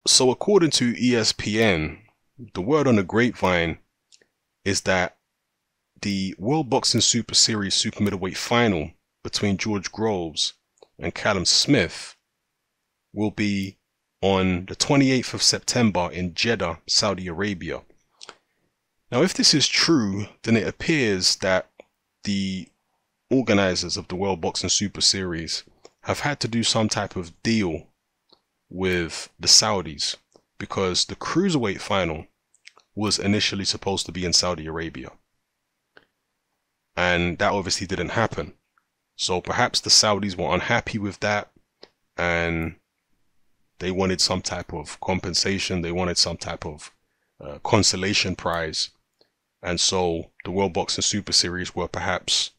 So according to ESPN, the word on the grapevine is that the World Boxing Super Series super middleweight final between George Groves and Callum Smith will be on the 28th of September in Jeddah, Saudi Arabia. Now, if this is true, then it appears that the organizers of the World Boxing Super Series have had to do some type of deal with the Saudis, because the cruiserweight final was initially supposed to be in Saudi Arabia, and that obviously didn't happen. So perhaps the Saudis were unhappy with that, and they wanted some type of compensation, they wanted some type of consolation prize. And so the World Boxing Super Series were perhaps,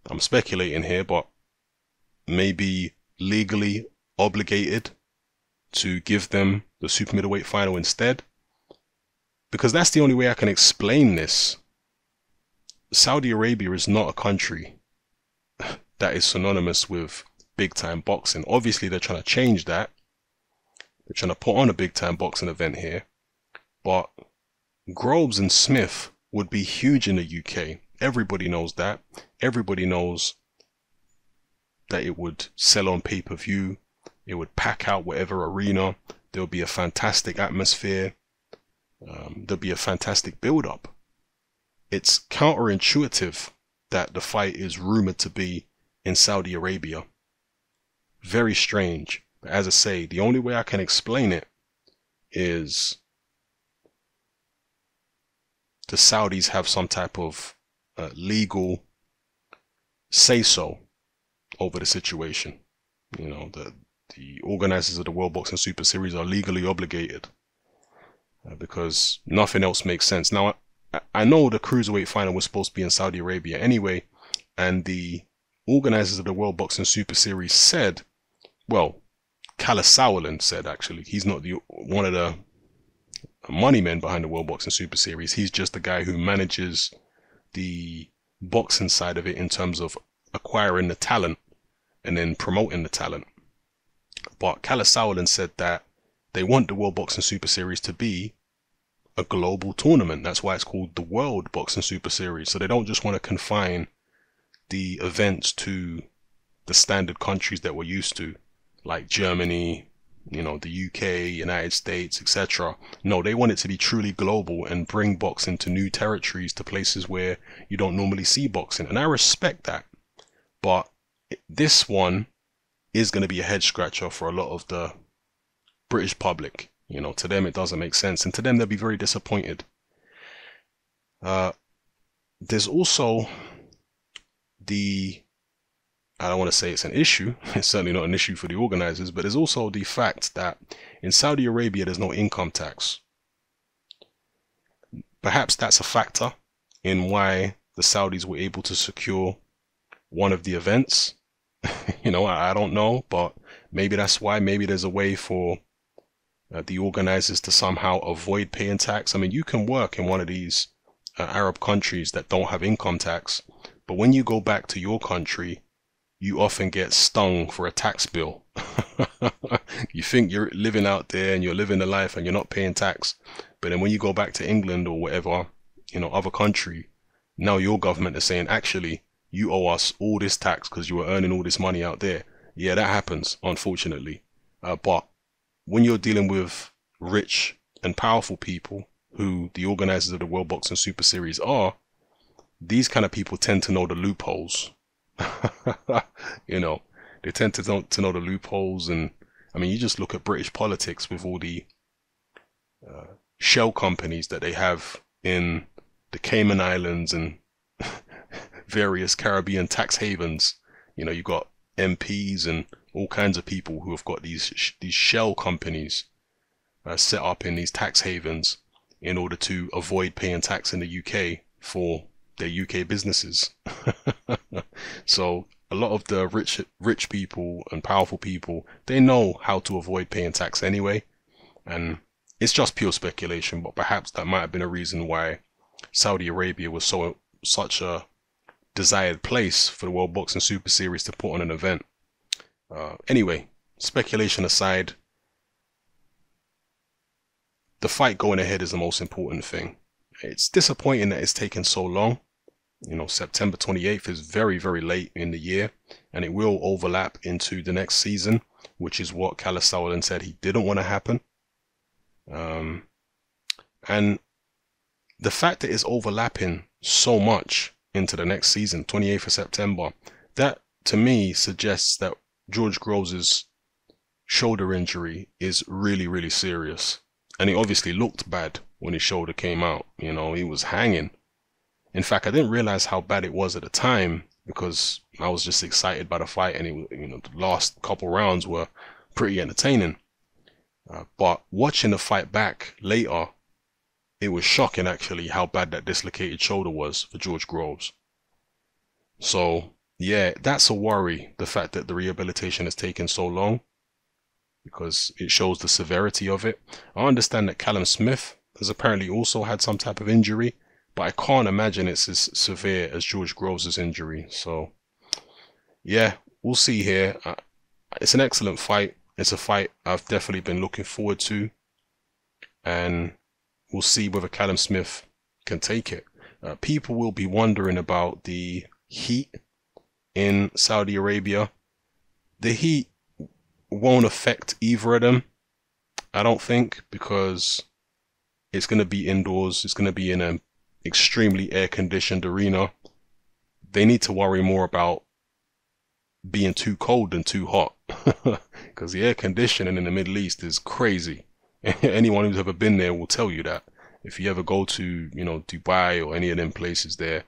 I'm speculating here, but maybe legally obligated to give them the super middleweight final instead, because that's the only way I can explain this. Saudi Arabia is not a country that is synonymous with big time boxing. Obviously they're trying to change that. They're trying to put on a big time boxing event here, but Groves and Smith would be huge in the UK. Everybody knows that. Everybody knows that it would sell on pay-per-view. It would pack out whatever arena. There would be a fantastic atmosphere. There'll be a fantastic build-up. It's counterintuitive that the fight is rumored to be in Saudi Arabia. Very strange. But as I say, the only way I can explain it is the Saudis have some type of legal say-so over the situation. You know, the organizers of the World Boxing Super Series are legally obligated because nothing else makes sense. Now, I know the cruiserweight final was supposed to be in Saudi Arabia anyway, and the organizers of the World Boxing Super Series said, well, Callum said, actually, he's not one of the money men behind the World Boxing Super Series. He's just the guy who manages the boxing side of it in terms of acquiring the talent and then promoting the talent. But Callum said that they want the World Boxing Super Series to be a global tournament. That's why it's called the World Boxing Super Series. So they don't just want to confine the events to the standard countries that we're used to, like Germany, you know, the UK, United States, etc. No, they want it to be truly global and bring boxing to new territories, to places where you don't normally see boxing. And I respect that. But this one is going to be a head scratcher for a lot of the British public. You know, to them it doesn't make sense, and to them they'll be very disappointed. There's also I don't want to say it's an issue, it's certainly not an issue for the organizers, but there's also the fact that in Saudi Arabia there's no income tax. Perhaps that's a factor in why the Saudis were able to secure one of the events. You know, I don't know, but maybe that's why. Maybe there's a way for the organizers to somehow avoid paying tax. I mean, you can work in one of these Arab countries that don't have income tax, but when you go back to your country, you often get stung for a tax bill. You think you're living out there and you're living the life and you're not paying tax, but then when you go back to England or whatever, you know, other country, now your government is saying, actually, you owe us all this tax because you were earning all this money out there. Yeah, that happens, unfortunately. But when you're dealing with rich and powerful people, who the organizers of the World Boxing Super Series are, these kind of people tend to know the loopholes. You know, they tend to know the loopholes. And I mean, you just look at British politics with all the shell companies that they have in the Cayman Islands and various Caribbean tax havens. You know, you got MPs and all kinds of people who have got these shell companies set up in these tax havens in order to avoid paying tax in the UK for their UK businesses. So a lot of the rich people and powerful people, they know how to avoid paying tax anyway, and it's just pure speculation, but perhaps that might have been a reason why Saudi Arabia was such a desired place for the World Boxing Super Series to put on an event. Anyway, speculation aside, the fight going ahead is the most important thing. It's disappointing that it's taken so long. You know, September 28th is very, very late in the year, and it will overlap into the next season, which is what Callum said he didn't want to happen. And the fact that it's overlapping so much into the next season, 28th of September, that to me suggests that George Groves' shoulder injury is really, really serious. And it obviously looked bad when his shoulder came out. You know, he was hanging. In fact, I didn't realize how bad it was at the time because I was just excited by the fight, and the last couple rounds were pretty entertaining. But watching the fight back later, it was shocking actually how bad that dislocated shoulder was for George Groves. So yeah, that's a worry, the fact that the rehabilitation has taken so long, because it shows the severity of it. I understand that Callum Smith has apparently also had some type of injury, but I can't imagine it's as severe as George Groves' injury. So yeah, we'll see here. It's an excellent fight. It's a fight I've definitely been looking forward to, and we'll see whether Callum Smith can take it. People will be wondering about the heat in Saudi Arabia. The heat won't affect either of them, I don't think, because it's going to be indoors. It's going to be in an extremely air-conditioned arena. They need to worry more about being too cold than too hot, because the air conditioning in the Middle East is crazy. Anyone who's ever been there will tell you that. If you ever go to, Dubai or any of them places there,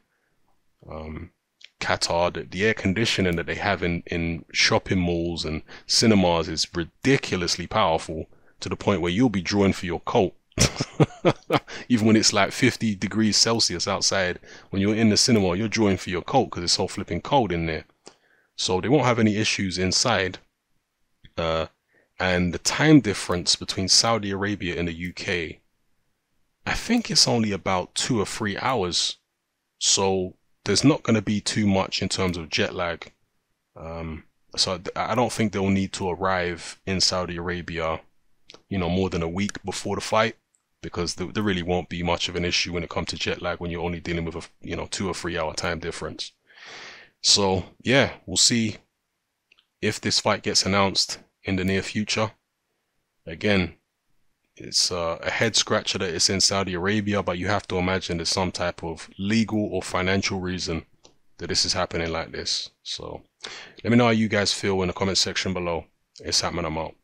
Qatar, the air conditioning that they have in shopping malls and cinemas is ridiculously powerful, to the point where you'll be drawing for your coat. Even when it's like 50 degrees Celsius outside, when you're in the cinema, you're drawing for your coat because it's so flipping cold in there. So they won't have any issues inside. And the time difference between Saudi Arabia and the UK, I think it's only about 2 or 3 hours. So there's not going to be too much in terms of jet lag. So I don't think they'll need to arrive in Saudi Arabia, more than a week before the fight, because there really won't be much of an issue when it comes to jet lag when you're only dealing with a 2 or 3 hour time difference. So yeah, we'll see if this fight gets announced in the near future. Again, it's a head scratcher that it's in Saudi Arabia, but you have to imagine there's some type of legal or financial reason that this is happening like this. So let me know how you guys feel in the comment section below. It's happening. I'm out.